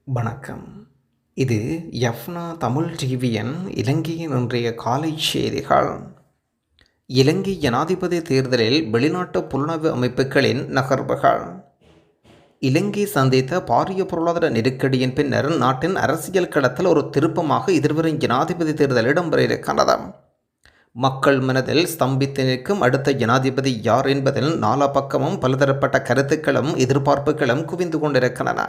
வணக்கம். இது எஃப்னா தமிழ் டிவியின் இலங்கையின் இன்றைய காலை செய்திகள். இலங்கை ஜனாதிபதி தேர்தலில் வெளிநாட்டு புலனாய்வு அமைப்புகளின் நகர்வுகள். இலங்கை சந்தித்த பாரிய பொருளாதார நெருக்கடியின் பின்னர் நாட்டின் அரசியல் களத்தில் ஒரு திருப்பமாக எதிர்வரும் ஜனாதிபதி தேர்தல் இடம்பெற இருக்கிறது. மக்கள் மனதில் ஸ்தம்பித்து நிற்கும் அடுத்த ஜனாதிபதி யார் என்பதில் நாலா பக்கமும் பலதரப்பட்ட கருத்துக்களும் எதிர்பார்ப்புகளும் குவிந்து கொண்டிருக்கின்றன.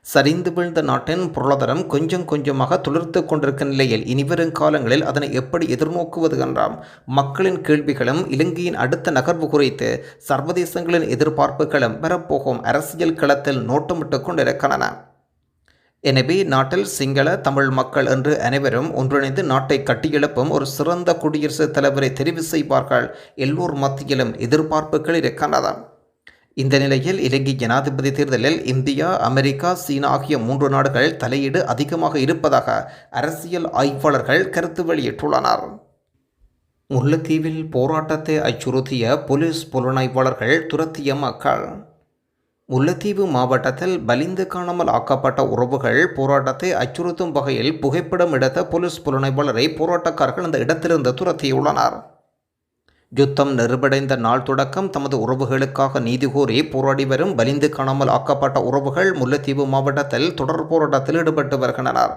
சரிந்து வீழ்ந்த நாட்டின் பொருளாதாரம் கொஞ்சம் கொஞ்சமாக துளிர்த்து கொண்டிருக்கும் நிலையில் இனிவரும் காலங்களில் அதனை எப்படி எதிர்நோக்குவது என்றாம் மக்களின் கேள்விகளும் இலங்கையின் அடுத்த நகர்வு குறித்து சர்வதேசங்களின் எதிர்பார்ப்புகளும் பெறப்போகும் அரசியல் களத்தில் நோட்டமிட்டு கொண்டிருக்கின்றன. எனவே நாட்டில் சிங்கள தமிழ் மக்கள் என்று அனைவரும் ஒன்றிணைந்து நாட்டை கட்டியெழுப்பும் ஒரு சிறந்த குடியரசுத் தலைவரை தெரிவு செய்வார்கள் எல்லோர் மத்தியிலும் எதிர்பார்ப்புகள் இருக்கின்றன. இந்த நிலையில் இலங்கை ஜனாதிபதி தேர்தலில் இந்தியா, அமெரிக்கா, சீனா ஆகிய 3 நாடுகள் தலையீடு அதிகமாக இருப்பதாக அரசியல் ஆய்வாளர்கள் கருத்து வெளியிட்டுள்ளனர். முல்லைத்தீவில் போராட்டத்தை அச்சுறுத்திய போலீஸ் புலனாய்வாளர்கள் துரத்திய மக்கள். முல்லைத்தீவு மாவட்டத்தில் பலிந்து காணாமல் ஆக்கப்பட்ட உறவுகள் போராட்டத்தை அச்சுறுத்தும் வகையில் புகைப்படம் எடுத்த போலீஸ் புலனாய்வாளரை போராட்டக்காரர்கள் அந்த இடத்திலிருந்து துரத்தியுள்ளனர். யுத்தம் நெருபடைந்த நாள் தொடக்கம் தமது உறவுகளுக்காக நீதி கோரி போராடி வரும் பலிந்து காணாமல் ஆக்கப்பட்ட உறவுகள் முல்லைத்தீவு மாவட்டத்தில் தொடர் போராட்டத்தில் ஈடுபட்டு வருகின்றனர்.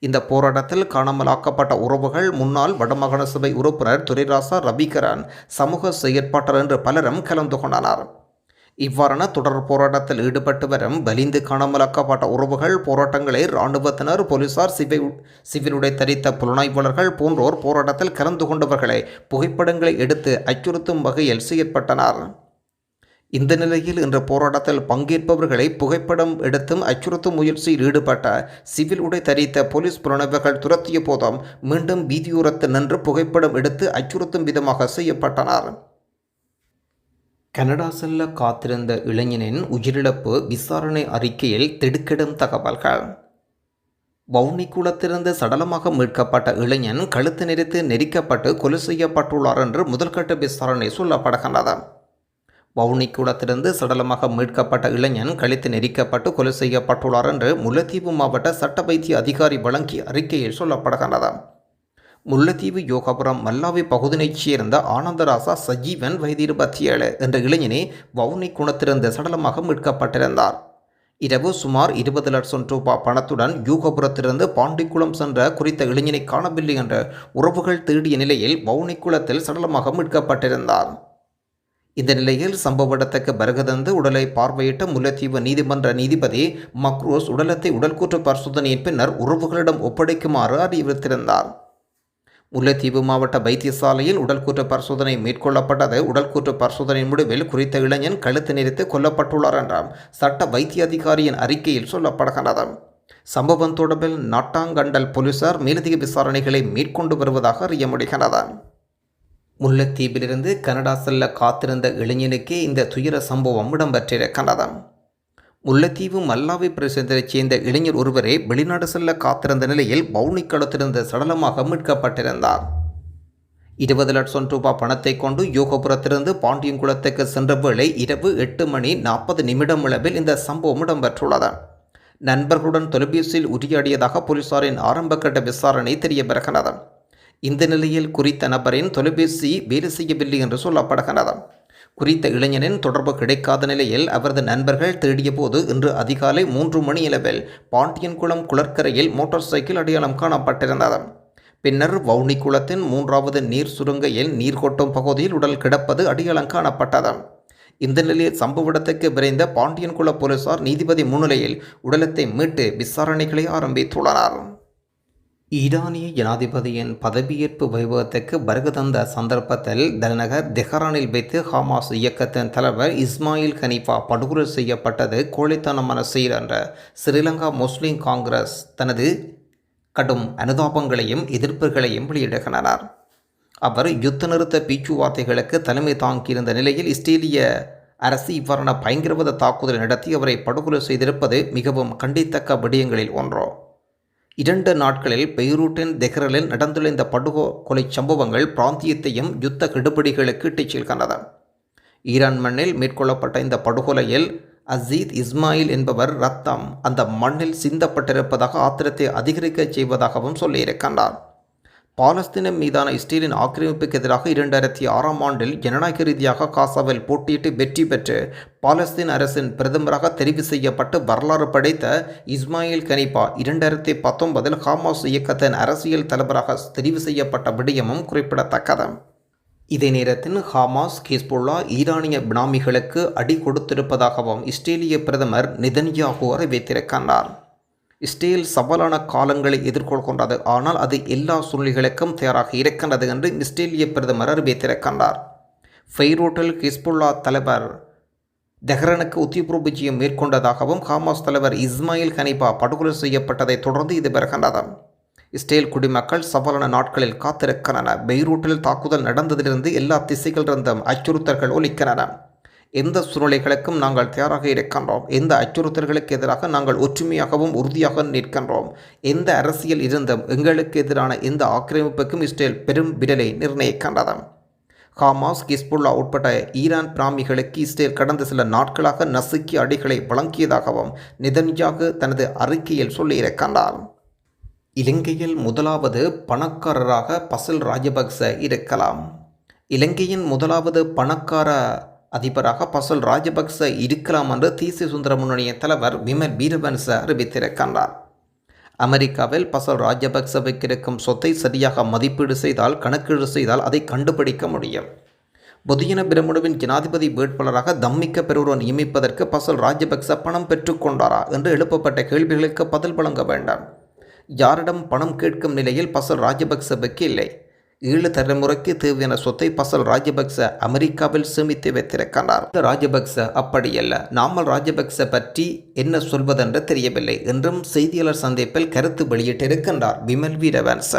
இந்த போராட்டத்தில் காணாமல் ஆக்கப்பட்ட உறவுகள் முன்னாள் வடமாகாண சபை உறுப்பினர் துரைராசா ரவிகரன், சமூக செயற்பாட்டாளர் என்று பலரும் கலந்து கொண்டனர். இவ்வாறான தொடர் போராட்டத்தில் ஈடுபட்டு வரும் பலிந்து காணாமலாக்கப்பட்ட உறவுகள் போராட்டங்களை இராணுவத்தினர், போலீசார், சிவில் உடை தரித்த புலனாய்வாளர்கள் போன்றோர் போராட்டத்தில் கலந்து கொண்டவர்களை புகைப்படங்களை எடுத்து அச்சுறுத்தும் வகையில் செயற்பட்டனர். இந்த நிலையில் இன்று போராட்டத்தில் பங்கேற்பவர்களை புகைப்படம் எடுத்தும் அச்சுறுத்தும் முயற்சியில் ஈடுபட்ட சிவில் உடை தரித்த போலீஸ் புலனாய்வாளர்கள் துரத்திய போதும் மீண்டும் வீதியோரத்தில் நின்று புகைப்படம் எடுத்து அச்சுறுத்தும் விதமாக செய்யப்பட்டனர். கனடா செல்ல காத்திருந்த இளைஞனின் உயிரிழப்பு விசாரணை அறிக்கையில் திடுக்கிடும் தகவல்கள். வவுனிக்குளத்திலிருந்து சடலமாக மீட்கப்பட்ட இளைஞன் கழுத்து நெரித்து நெரிக்கப்பட்டு கொலை செய்யப்பட்டுள்ளார் என்று முதல்கட்ட விசாரணை சொல்லப்படுகின்றது. வவுனிக்குளத்திலிருந்து சடலமாக மீட்கப்பட்ட இளைஞன் கழுத்து நெரிக்கப்பட்டு கொலை செய்யப்பட்டுள்ளார் என்று முல்லைத்தீவு மாவட்ட சட்ட வைத்திய அதிகாரி வழங்கிய அறிக்கையில் சொல்லப்படுகின்றது. முல்லைத்தீவு யோகாபுரம் மல்லாவி பகுதியைச் சேர்ந்த ஆனந்தராசா சஜீவன் வயது 27 என்ற இளைஞனே வவுனி குணத்திலிருந்து சடலமாக மீட்கப்பட்டிருந்தார். இரவு சுமார் 20 லட்சம் ரூபாய் பணத்துடன் யூகபுரத்திலிருந்து பாண்டிக்குளம் சென்ற குறித்த இளைஞனை காணவில்லை என்ற உறவுகள் தேடிய நிலையில் வவுனிக்குளத்தில் சடலமாக மீட்கப்பட்டிருந்தார். இந்த நிலையில் சம்பவ இடத்துக்கு வருகை தந்து உடலை பார்வையிட்ட முல்லைத்தீவு நீதிமன்ற நீதிபதி மக்ரோஸ் உடலத்தை உடல்கூற்று பரிசோதனையின் பின்னர் உறவுகளிடம் ஒப்படைக்குமாறு அறிவித்திருந்தார். முல்லைத்தீவு மாவட்ட வைத்தியசாலையில் உடல்கூற்று பரிசோதனை மேற்கொள்ளப்பட்டது. உடல்கூற்று பரிசோதனையின் முடிவில் குறித்த இளைஞன் கழுத்து நெரித்து கொல்லப்பட்டுள்ளார் என்றாம் சட்ட வைத்திய அதிகாரியின் அறிக்கையில் சொல்லப்படுகிறது. சம்பவம் தொடர்பில் நாட்டாங்கண்டல் போலீசார் மேலதிக விசாரணைகளை மேற்கொண்டு வருவதாக அறிய முடிகிறது. முல்லைத்தீவிலிருந்து கனடா செல்ல காத்திருந்த இளைஞனுக்கே இந்த துயர சம்பவம் இடம்பெற்றிருக்கிறது. முல்லைத்தீவு மல்லாவி பிரதேசத்தைச் சேர்ந்த இளைஞர் ஒருவரே வெளிநாடு செல்ல காத்திருந்த நிலையில் வவுனிக்குளத்திலிருந்து சடலமாக மீட்கப்பட்டிருந்தார். 20 லட்சம் ரூபாய் பணத்தை கொண்டு யோகபுரத்திலிருந்து பாண்டியங்குளத்துக்கு சென்ற வேளை இரவு 8:40 அளவில் இந்த சம்பவம் இடம்பெற்றுள்ளது. நண்பர்களுடன் தொலைபேசியில் உரையாடியதாக போலீசாரின் ஆரம்பகட்ட விசாரணை தெரிய வருகிறது. இந்த நிலையில் குறித்த நபரின் தொலைபேசி வேலை செய்யவில்லை என்று சொல்லப்படுகிறது. குறித்த இளைஞனின் தொடர்பு கிடைக்காத நிலையில் அவரது நண்பர்கள் தேடிய போது இன்று அதிகாலை 3 மணியளவில் பாண்டியன்குளம் குளக்கரையில் மோட்டார் சைக்கிள் அடையாளம் காணப்பட்டிருந்தது. பின்னர் வவுனிக்குளத்தின் 3வது நீர் சுருங்கையில் நீர் கொட்டும் பகுதியில் உடல் கிடப்பது அடையாளம் காணப்பட்டது. இந்த நிலையில் சம்பவ இடத்துக்கு விரைந்த பாண்டியன்குள போலீசார் நீதிபதி முன்னிலையில் உடலத்தை மீட்டு விசாரணைகளை ஆரம்பித்துள்ளனர். ஈரானிய ஜனாதிபதியின் பதவியேற்பு வைபவத்துக்கு வருகை தந்த சந்தர்ப்பத்தில் தலைநகர் தெஹரானில் வைத்து ஹமாஸ் இயக்கத்தின் தலைவர் இஸ்மாயில் ஹனீஃபா படுகொலை செய்யப்பட்டது கோழைத்தனமான செயல் என்ற ஸ்ரீலங்கா முஸ்லிம் காங்கிரஸ் தனது கடும் அனுதாபங்களையும் எதிர்ப்புகளையும் வெளியிடுகின்றனர். அவர் யுத்த நிறுத்த பேச்சுவார்த்தைகளுக்கு தலைமை தாங்கியிருந்த நிலையில் இஸ்ரேலிய அரசு இவ்வாறான பயங்கரவாத தாக்குதலை நடத்தி அவரை படுகொலை செய்திருப்பது மிகவும் கண்டித்தக்க விடயங்களில் ஒன்று. 2 நாட்களில் பெய்ரூட்டின் தெஹ்ரானில் நடந்துள்ள இந்த படுகொலை சம்பவங்கள் பிராந்தியத்தையும் யுத்த கெடுபிடிகளுக்கு இட்டுச் செல்கின்றன. ஈரான் மண்ணில் மேற்கொள்ளப்பட்ட இந்த படுகொலையில் அசீத் இஸ்மாயில் என்பவர் ரத்தம் அந்த மண்ணில் சிந்தப்பட்டிருப்பதாக ஆத்திரத்தை அதிகரிக்க செய்வதாகவும் சொல்லியிருக்கின்றார். பாலஸ்தீனம் மீதான இஸ்ரேலின் ஆக்கிரமிப்புக்கு எதிராக 2006ஆம் ஆண்டில் ஜனநாயக ரீதியாக காசாவில் போட்டியிட்டு வெற்றி பெற்று பாலஸ்தீன் அரசின் பிரதமராக தெரிவு செய்யப்பட்டு வரலாறு படைத்த இஸ்மாயில் கனிபா 2019இல் ஹமாஸ் இயக்கத்தின் அரசியல் தலைவராக தெரிவு செய்யப்பட்ட விடயமும் குறிப்பிடத்தக்கது. இதே நேரத்தில் ஹமாஸ், ஹிஸ்புல்லா ஈரானிய பினாமிகளுக்கு அடி கொடுத்திருப்பதாகவும் இஸ்ரேலிய பிரதமர் நெதன்யாகு அறிவித்திருக்கின்றார். இஸ்ரேல் சவாலான காலங்களை எதிர்கொள்கின்றது, ஆனால் அது எல்லா சூழ்நிலைகளுக்கும் தயாராக இருக்கின்றது என்று இஸ்ரேலிய பிரதமர் அறிவித்திருக்கின்றார். பெய்ரூட்டில் ஹிஸ்புல்லா தலைவர் தெஹ்ரானுக்கு உத்தியபூர்வ விஜயம் மேற்கொண்டதாகவும் ஹமாஸ் தலைவர் இஸ்மாயில் கனிபா படுகொலை செய்யப்பட்டதை தொடர்ந்து இது வருகின்றது. இஸ்ரேல் குடிமக்கள் சவாலான நாட்களில் காத்திருக்கின்றனர். பெய்ரூட்டில் தாக்குதல் நடந்ததிலிருந்து எல்லா திசைகளிலிருந்தும் அச்சுறுத்தல்கள் ஒலிக்கின்றன. எந்த சூழ்நிலைகளுக்கும் நாங்கள் தயாராக இருக்கின்றோம். எந்த அச்சுறுத்தல்களுக்கு எதிராக நாங்கள் ஒற்றுமையாகவும் உறுதியாக நிற்கின்றோம். எந்த அரசியல் இருந்தும் எங்களுக்கு எதிரான எந்த ஆக்கிரமிப்புக்கும் இஸ்ரேல் பெரும் விரலை நிர்ணயிக்கின்றது. ஹமாஸ், ஹிஸ்புல்லா உட்பட்ட ஈரான் பிராமிகளுக்கு இஸ்ரேல் கடந்த சில நாட்களாக நசுக்கிய அடிகளை வழங்கியதாகவும் நெதன்யாகு தனது அறிக்கையில் சொல்லியிருக்கின்றார். இலங்கையில் முதலாவது பணக்காரராக பசில் ராஜபக்ச இருக்கலாம். இலங்கையின் முதலாவது பணக்கார அதிபராக பசில் ராஜபக்ச இருக்கலாம் என்று தேசிய சுதந்திர முன்னணியின் தலைவர் விமல் வீரவன்ச அறிவித்திருக்கின்றார். அமெரிக்காவில் பசில் ராஜபக்சவுக்கு இருக்கும் சொத்தை சரியாக மதிப்பீடு செய்தால், கணக்கீடு செய்தால் அதை கண்டுபிடிக்க முடியும். பொதுஜன பிரமுனவின் ஜனாதிபதி வேட்பாளராக தம்மிக்க பெறுவோரை நியமிப்பதற்கு பசில் ராஜபக்ச பணம் பெற்றுக்கொண்டாரா என்று எழுப்பப்பட்ட கேள்விகளுக்கு பதில் வழங்க வேண்டும். யாரிடம் பணம் கேட்கும் நிலையில் பசில் ராஜபக்சவுக்கு இல்லை. 7 தலைமுறைக்கு தேவையான சொத்தை பசில் ராஜபக்ச அமெரிக்காவில் சேமித்து வைத்திருக்கிறார். ராஜபக்ச அப்படியல்ல, நாமல் ராஜபக்ச பற்றி என்ன சொல்வதென்று தெரியவில்லை என்றும் செய்தியாளர் சந்திப்பில் கருத்து வெளியிட்டிருக்கின்றார் விமல் வீரவன்ச.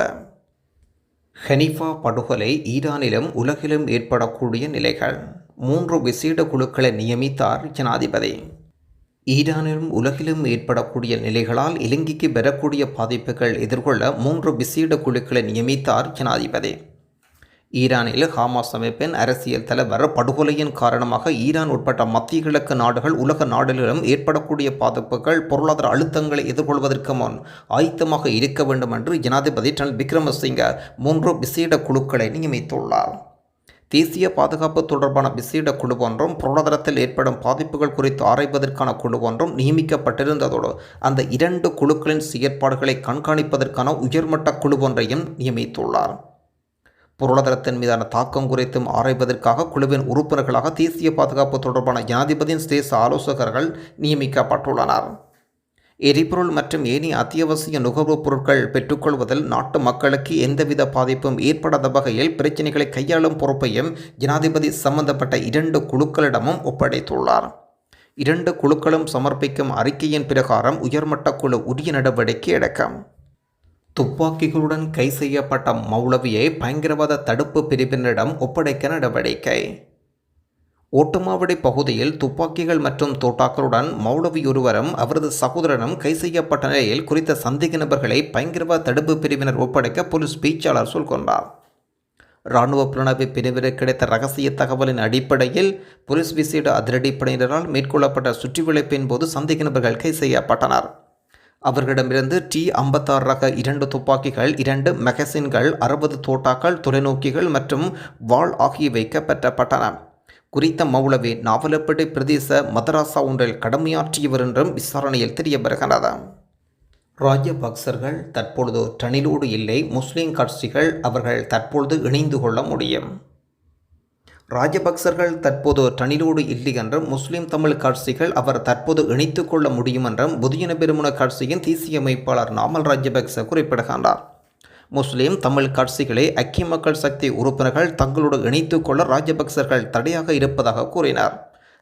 ஹனீஃபா படுகொலை ஈரானிலும் உலகிலும் ஏற்படக்கூடிய நிலைகள். 3 விசேட குழுக்களை நியமித்தார் ஜனாதிபதி. ஈரானிலும் உலகிலும் ஏற்படக்கூடிய நிலைகளால் இலங்கைக்கு வரக்கூடிய பாதிப்புகள் எதிர்கொள்ள 3 விசேட குழுக்களை நியமித்தார் ஜனாதிபதி. ஈரானில் ஹமாஸ் அமைப்பின் அரசியல் தலைவர் படுகொலையின் காரணமாக ஈரான் உட்பட்ட மத்திய கிழக்கு நாடுகள், உலக நாடுகளிலும் ஏற்படக்கூடிய பாதிப்புகள், பொருளாதார அழுத்தங்களை எதிர்கொள்வதற்கு முன் ஆயத்தமாக இருக்க வேண்டும் என்று ஜனாதிபதி ரணில் விக்ரமசிங்க 3 விசேட குழுக்களை நியமித்துள்ளார். தேசிய பாதுகாப்பு தொடர்பான விசேட குழு ஒன்றும், பொருளாதாரத்தில் ஏற்படும் பாதிப்புகள் குறித்து ஆராய்வதற்கான குழு ஒன்றும் நியமிக்கப்பட்டிருந்ததோடு அந்த 2 குழுக்களின் செயற்பாடுகளை கண்காணிப்பதற்கான உயர்மட்ட குழு ஒன்றையும் நியமித்துள்ளார். பொருளாதாரத்தின் மீதான தாக்கம் குறித்தும் ஆராய்வதற்காக குழுவின் உறுப்பினர்களாக தேசிய பாதுகாப்பு தொடர்பான ஜனாதிபதியின் சிரேஷ்ட ஆலோசகர்கள் நியமிக்கப்பட்டுள்ளனர். எரிபொருள் மற்றும் ஏனைய அத்தியாவசிய நுகர்வுப் பொருட்கள் பெற்றுக்கொள்வதில் நாட்டு மக்களுக்கு எந்தவித பாதிப்பும் ஏற்படாத வகையில் பிரச்சினைகளை கையாளும் பொறுப்பையும் ஜனாதிபதி சம்பந்தப்பட்ட 2 குழுக்களிடமும் ஒப்படைத்துள்ளார். 2 குழுக்களும் சமர்ப்பிக்கும் அறிக்கையின் பிரகாரம் உயர்மட்ட குழு உரிய நடவடிக்கை எடுக்கும். துப்பாக்கிகளுடன் கை செய்யப்பட்ட மௌலவியை பயங்கரவாத தடுப்பு பிரிவினரிடம் ஒப்படைக்க நடவடிக்கை. ஓட்டுமாவடி பகுதியில் துப்பாக்கிகள் மற்றும் தோட்டாக்களுடன் மௌலவி ஒருவரும் அவரது சகோதரனும் கை செய்யப்பட்ட நிலையில் குறித்த சந்தேக நபர்களை பயங்கரவாத தடுப்பு பிரிவினர் ஒப்படைக்க போலீஸ் பேச்சாளர் சொல்கின்றார். இராணுவ புலனாய்வு பிரிவிற்கு கிடைத்த ரகசிய தகவலின் அடிப்படையில் போலீஸ் விசேட அதிரடிப்படையினரால் மேற்கொள்ளப்பட்ட சுற்றிவளைப்பின் போது சந்தேக நபர்கள் கை செய்யப்பட்டனர். அவர்களிடமிருந்து T-56 ரக 2 துப்பாக்கிகள், 2 மெகசின்கள், 60 தோட்டாக்கள், தொலைநோக்கிகள் மற்றும் வாள் ஆகியவை கைப்பற்றப்பட்டன. குறித்த மௌலவி நாவலப்பேட்டை பிரதேச மதராசா ஒன்றில் கடமையாற்றியவர் என்றும் விசாரணையில் தெரிய வருகிறது. ராஜபக்சர்கள் தற்பொழுது ரணிலோடு இல்லை, முஸ்லிம் கட்சிகள் அவர்கள் தற்பொழுது இணைந்து கொள்ள முடியும். ராஜபக்சர்கள் தற்போது ரணிலோடு இல்லை என்றும் முஸ்லிம் தமிழ் கட்சிகள் அவர் தற்போது இணைத்து கொள்ள முடியும் என்றும் பொதுஜன பெரமுன கட்சியின் தேசிய அமைப்பாளர் நாமல் ராஜபக்ச குறிப்பிடுகின்றார். முஸ்லிம் தமிழ் கட்சிகளை ஐக்கிய மக்கள் சக்தி உறுப்பினர்கள் தங்களோடு இணைத்து கொள்ள ராஜபக்சர்கள் தடையாக இருப்பதாக கூறினார்.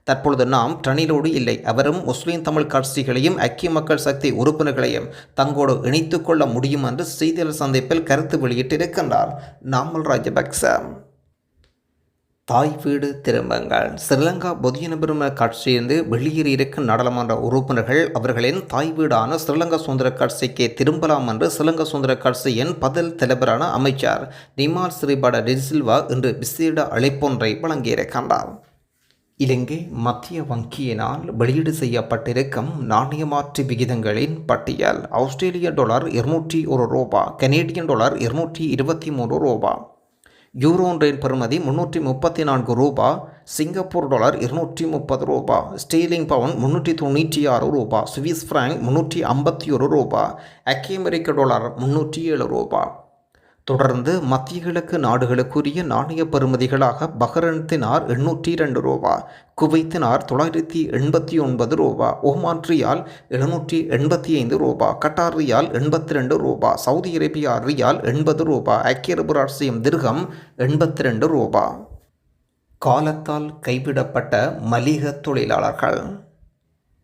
தற்பொழுது நாம் ரணிலோடு இல்லை, அவரும் முஸ்லிம் தமிழ் கட்சிகளையும் ஐக்கிய மக்கள் சக்தி உறுப்பினர்களையும் தங்களோடு இணைத்து கொள்ள முடியும் என்று செய்தியாளர் சந்திப்பில் கருத்து வெளியிட்டிருக்கின்றார் நாமல் ராஜபக்ச. தாய் வீடு திரும்புங்கள். ஸ்ரீலங்கா பொதுஜன பெரமுன கட்சியிலிருந்து வெளியேறியிருக்கும் நாடாளுமன்ற உறுப்பினர்கள் அவர்களின் தாய் வீடான ஸ்ரீலங்கா சுதந்திர கட்சிக்கு திரும்பலாம் என்று ஸ்ரீலங்கா சுதந்திர கட்சியின் பதில் தலைவரான அமைச்சர் நிமால் ஸ்ரீபாட டிசில்வா இன்று விசேட அழைப்பொன்றை வழங்கியிருக்கின்றார். இலங்கை மத்திய வங்கியினால் வெளியீடு செய்யப்பட்டிருக்கும் நாணய மாற்று விகிதங்களின் பட்டியல். ஆஸ்திரேலிய டாலர் 201 ரூபா, கனேடியன் டாலர் 223 ரூபா, யூரோ ஒன்றின் பெறுமதி 334 ரூபா, சிங்கப்பூர் டாலர் 230 ரூபா, ஸ்டீலிங் பவுண்ட் 396 ரூபா, சுவிஸ் பிராங்க் 351 ரூபா, ஐக்கிய அமெரிக்க டாலர் 307 ரூபா. தொடர்ந்து மத்திய கிழக்கு நாடுகளுக்குரிய நாணய பெறுமதிகளாக பஹ்ரைன் தினார் 802 ரூபா, குவைத் தினார் 989 ரூபா, ஒமான் ரியால் 785 ரூபா, கட்டார் ரியால் 82 ரூபா, சவுதி அரேபியா ரியால் 80 ரூபா, ஐக்கிய அரபு ராச்சியம் திர்ஹம் 82 ரூபா. காலத்தால் கைவிடப்பட்ட மலிக தொழிலாளர்கள்.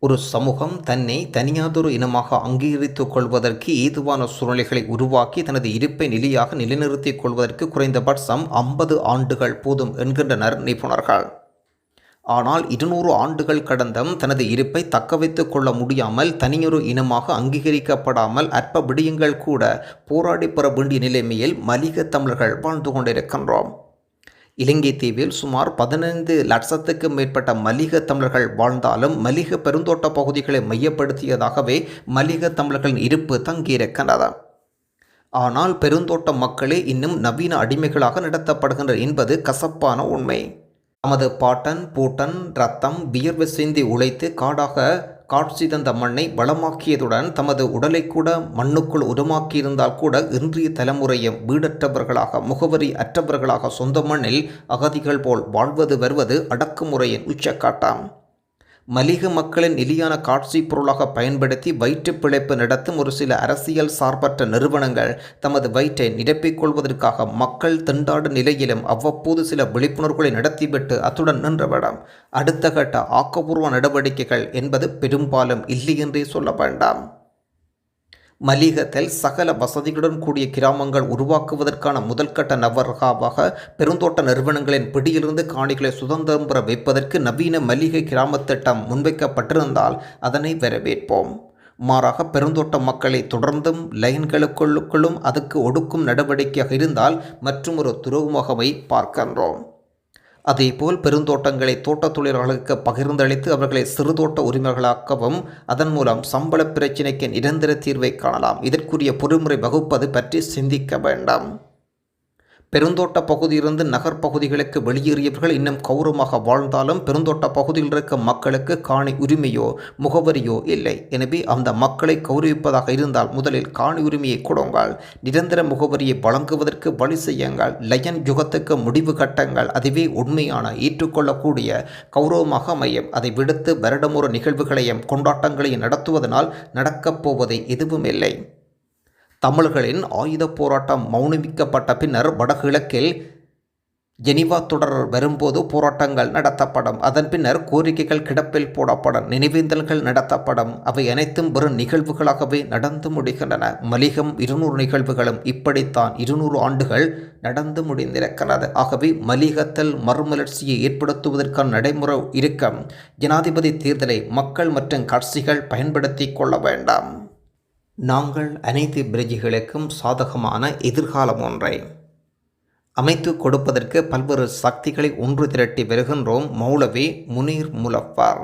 ஒரு சமூகம் தன்னை தனியாதொரு இனமாக அங்கீகரித்துக் கொள்வதற்கு ஏதுவான சூழ்நிலைகளை உருவாக்கி தனது இருப்பை நிலையாக நிலைநிறுத்திக் கொள்வதற்கு குறைந்தபட்சம் 50 ஆண்டுகள் போதும் என்கின்றனர் நிபுணர்கள். ஆனால் 200 ஆண்டுகள் கடந்தும் தனது இருப்பை தக்க வைத்துக் கொள்ள முடியாமல் தனியொரு இனமாக அங்கீகரிக்கப்படாமல் அற்ப விடயங்கள் கூட போராடி பெற வேண்டிய நிலைமையில் மலிக தமிழர்கள் வாழ்ந்து கொண்டிருக்கின்றோம். இலங்கை தீவில் சுமார் 15 லட்சத்துக்கும் மேற்பட்ட மலிக தமிழர்கள் வாழ்ந்தாலும் மலிக பெருந்தோட்ட பகுதிகளை மையப்படுத்தியதாகவே மலிக தமிழர்களின் இருப்பு தங்கியிருக்கின்றது. ஆனால் பெருந்தோட்ட மக்களே இன்னும் நவீன அடிமைகளாக நடத்தப்படுகின்றனர் என்பது கசப்பான உண்மை. தமது பாட்டன் பூட்டன் இரத்தம் வியர்வை சிந்தி உழைத்து காட்சி தந்த மண்ணை வளமாக்கியதுடன் தமது உடலை கூட மண்ணுக்குள் உருமாக்கியிருந்தால் கூட இன்றைய தலைமுறையும் வீடற்றவர்களாக முகவரி அற்றவர்களாக சொந்த மண்ணில் அகதிகள் போல் வாழ்வது வருவது அடக்குமுறையின் உச்சக்காட்டாம். மலிக மக்களின் நிலையான காட்சி பொருளாக பயன்படுத்தி வயிற்று பிழைப்பு நடத்தும் ஒரு சில அரசியல் சார்பற்ற நிறுவனங்கள் தமது வயிற்றை நிரப்பிக் கொள்வதற்காக மக்கள் திண்டாடும் நிலையிலும் அவ்வப்போது சில விழிப்புணர்வுகளை நடத்திவிட்டு அத்துடன் நின்றவிடம் அடுத்த கட்ட ஆக்கப்பூர்வ நடவடிக்கைகள் என்பது பெரும்பாலும் இல்லை என்றே சொல்ல வேண்டாம். மலிகத்தில் சகல வசதிகளுடன் கூடிய கிராமங்கள் உருவாக்குவதற்கான முதல்கட்ட நவரகாவாக பெருந்தோட்ட நிறுவனங்களின் பிடியிலிருந்து காணிகளை சுதந்திரம் பெற வைப்பதற்கு நவீன மலிகை கிராம திட்டம் முன்வைக்கப்பட்டிருந்தால் அதனை வரவேற்போம். மாறாக பெருந்தோட்ட மக்களை தொடர்ந்தும் லைன்களுக்குள்ளும் அதுக்கு ஒடுக்கும் நடவடிக்கையாக இருந்தால் மற்றும் ஒரு துரோகமாகவே பார்க்கின்றோம். அதேபோல் பெருந்தோட்டங்களை தோட்டத் தொழிலாளர்களுக்கு பகிர்ந்தளித்து அவர்களை சிறுதோட்ட உரிமைகளாக்கவும் அதன் மூலம் சம்பள பிரச்சினைக்கு நிரந்தர தீர்வை காணலாம். இதற்குரிய பொறிமுறை வகுப்பது பற்றி சிந்திக்க வேண்டாம். பெருந்தோட்ட பகுதியிலிருந்து நகர்ப்பகுதிகளுக்கு வெளியேறியவர்கள் இன்னும் கௌரவமாக வாழ்ந்தாலும் பெருந்தோட்ட பகுதியில் இருக்கும் மக்களுக்கு காணி உரிமையோ முகவரியோ இல்லை. எனவே அந்த மக்களை கௌரவிப்பதாக இருந்தால் முதலில் காணி உரிமையை கொடுங்கள், நிரந்தர முகவரியை வழங்குவதற்கு வழி செய்யுங்கள், லயன் யுகத்துக்கு முடிவு கட்டங்கள். அதுவே உண்மையான ஏற்றுக்கொள்ளக்கூடிய கௌரவமாக அமையும். அதை விடுத்து வருடமொரு நிகழ்வுகளையும் கொண்டாட்டங்களையும் நடத்துவதனால் நடக்கப் போவதை எதுவும் இல்லை. தமிழர்களின் ஆயுத போராட்டம் மௌனமிக்கப்பட்ட பின்னர் வடகிழக்கில் ஜெனீவா தொடர் வரும்போது போராட்டங்கள் நடத்தப்படும். அதன் பின்னர் கோரிக்கைகள் கிடப்பில் போடப்படும், நினைவேந்தல்கள் நடத்தப்படும். அவை அனைத்தும் வெறும் நிகழ்வுகளாகவே நடந்து முடிகின்றன. மலிகம் 200 நிகழ்வுகளும் இப்படித்தான் 200 ஆண்டுகள் நடந்து முடிந்திருக்கிறது. ஆகவே மலிகத்தில் மறுமலர்ச்சியை ஏற்படுத்துவதற்கான நடைமுறை இருக்கும் ஜனாதிபதி தேர்தலை மக்கள் மற்றும் கட்சிகள் பயன்படுத்தி கொள்ள வேண்டாம். நாங்கள் அனைத்து பிரஜைகளுக்கும் சாதகமான எதிர்காலம் ஒன்றை அமைத்து கொடுப்பதற்கு பல்வேறு சக்திகளை ஒன்று திரட்டி வருகின்றோம். மௌலவி முனீர் முலஃபர்.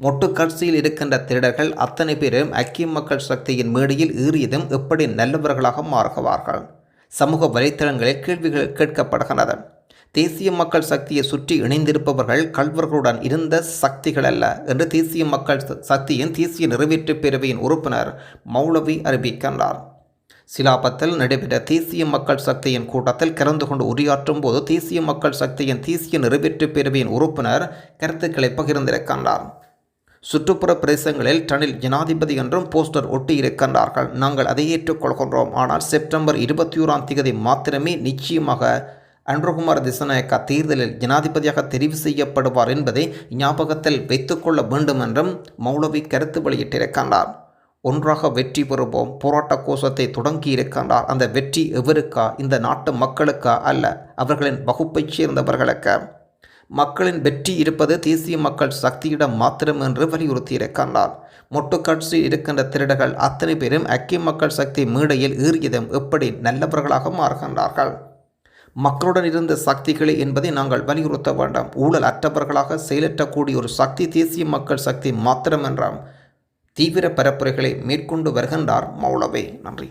மொட்டு கட்சியில் இருக்கின்ற திருடர்கள் அத்தனை பேரும் ஐக்கிய மக்கள் சக்தியின் மேடையில் ஏறியதும் எப்படி நல்லவர்களாக மாறுவார்கள்? சமூக வலைத்தளங்களில் கேள்விகள் கேட்கப்படுகின்றன. தேசிய மக்கள் சக்தியை சுற்றி இணைந்திருப்பவர்கள் கள்வர்களுடன் இருந்த சக்திகள் அல்ல என்று தேசிய மக்கள் சக்தியின் தேசிய நிறைவேற்று பேரவையின் உறுப்பினர் மௌலவி அறிவிக்கின்றார். சிலாபத்தில் நடைபெற்ற தேசிய மக்கள் சக்தியின் கூட்டத்தில் கலந்து கொண்டு உரையாற்றும் போது தேசிய மக்கள் சக்தியின் தேசிய நிறைவேற்று பேரவையின் உறுப்பினர் கருத்துக்களை பகிர்ந்திருக்கின்றார். சுற்றுப்புற பிரதேசங்களில் டனில் ஜனாதிபதி என்றும் போஸ்டர் ஒட்டி இருக்கின்றார்கள். நாங்கள் அதை ஏற்றுக்கொள்கின்றோம். ஆனால் செப்டம்பர் 21ஆம் தேதி மாத்திரமே நிச்சயமாக அன்ருகுமார் திசநாயக்கா தேர்தலில் ஜனாதிபதியாக தெரிவு செய்யப்படுவார் என்பதை ஞாபகத்தில் வைத்துக்கொள்ள வேண்டும் என்றும் மௌலவி கருத்து வெளியிட்டிருக்கின்றார். ஒன்றாக வெற்றி பெறுவோம் போராட்ட கோஷத்தை தொடங்கியிருக்கின்றார். அந்த வெற்றி எவருக்கா? இந்த நாட்டு மக்களுக்கா அல்ல, அவர்களின் வகுப்பைச் சேர்ந்தவர்களுக்கு. மக்களின் வெற்றி இருப்பது தேசிய மக்கள் சக்தியிடம் மாத்திரம் என்று வலியுறுத்தியிருக்கின்றார். மொட்டு கட்சி இருக்கின்ற திருடர்கள் அத்தனை பேரும் ஐக்கிய மக்கள் சக்தி மேடையில் ஏறியதும் எப்படி நல்லவர்களாக மாறுகின்றார்கள்? மக்களுடன் இருந்த சக்திகளே என்பதை நாங்கள் வலியுறுத்த வேண்டாம். ஊழல் அற்றவர்களாக செயலற்றக்கூடிய ஒரு சக்தி தேசிய மக்கள் சக்தி மாத்திரம் என்றாம் தீவிர பரப்புரைகளை மேற்கொண்டு வருகின்றார் மௌலவி. நன்றி.